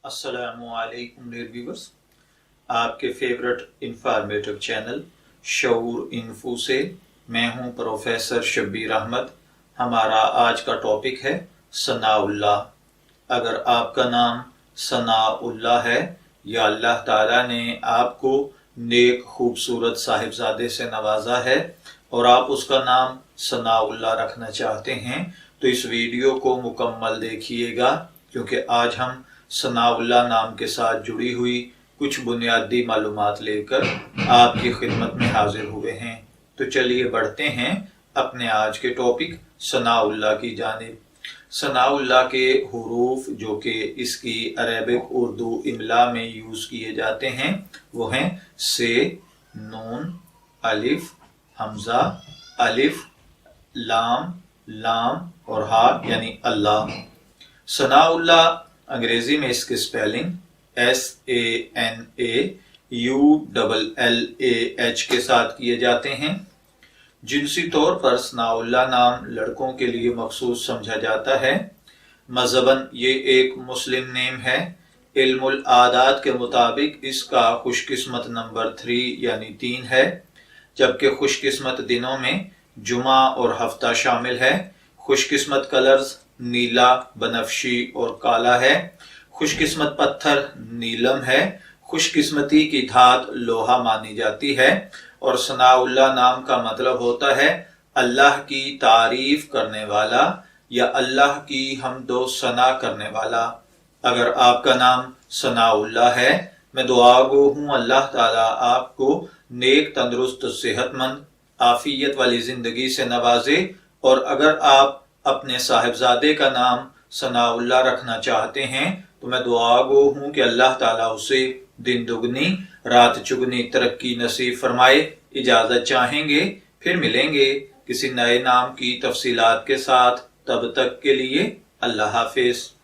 السلام علیکم dear viewers, آپ کے فیورٹ انفارمیٹو چینل شعور انفو سے میں ہوں پروفیسر شبیر احمد۔ ہمارا آج کا ٹاپک ہے ثناءاللہ۔ اگر آپ کا نام ثناءاللہ ہے یا اللہ تعالیٰ نے آپ کو نیک خوبصورت صاحبزادے سے نوازا ہے اور آپ اس کا نام ثناءاللہ رکھنا چاہتے ہیں تو اس ویڈیو کو مکمل دیکھیے گا، کیونکہ آج ہم ثناءاللہ نام کے ساتھ جڑی ہوئی کچھ بنیادی معلومات لے کر آپ کی خدمت میں حاضر ہوئے ہیں۔ تو چلیے بڑھتے ہیں اپنے آج کے ٹاپک ثناءاللہ کی جانب۔ ثناءاللہ کے حروف جو کہ اس کی عربک اردو املا میں یوز کیے جاتے ہیں وہ ہیں سے، نون، الف، حمزہ، الف، لام اور ہا یعنی اللہ۔ ثناءاللہ انگریزی میں اس کی سپیلنگ SANAULLAH کے ساتھ کیے جاتے ہیں۔ جنسی طور پر ثناءاللہ نام لڑکوں کے لیے مخصوص سمجھا جاتا ہے۔ مذہباً یہ ایک مسلم نیم ہے۔ علم العادات کے مطابق اس کا خوش قسمت نمبر 3 یعنی 3 ہے، جبکہ خوش قسمت دنوں میں جمعہ اور ہفتہ شامل ہے۔ خوش قسمت کلرز نیلا، بنفشی اور کالا ہے۔ خوش قسمت پتھر نیلم ہے۔ خوش قسمتی کی دھات لوہا مانی جاتی ہے، اور ثناءاللہ نام کا مطلب ہوتا ہے اللہ کی تعریف کرنے والا یا اللہ کی حمد و ثنا کرنے والا۔ اگر آپ کا نام ثناءاللہ ہے، میں دعا گو ہوں اللہ تعالیٰ آپ کو نیک، تندرست، صحت مند، عافیت والی زندگی سے نوازے، اور اگر آپ اپنے صاحبزادے کا نام ثناءاللہ رکھنا چاہتے ہیں تو میں دعا گو ہوں کہ اللہ تعالیٰ اسے دن دگنی رات چگنی ترقی نصیب فرمائے۔ اجازت چاہیں گے، پھر ملیں گے کسی نئے نام کی تفصیلات کے ساتھ۔ تب تک کے لیے اللہ حافظ۔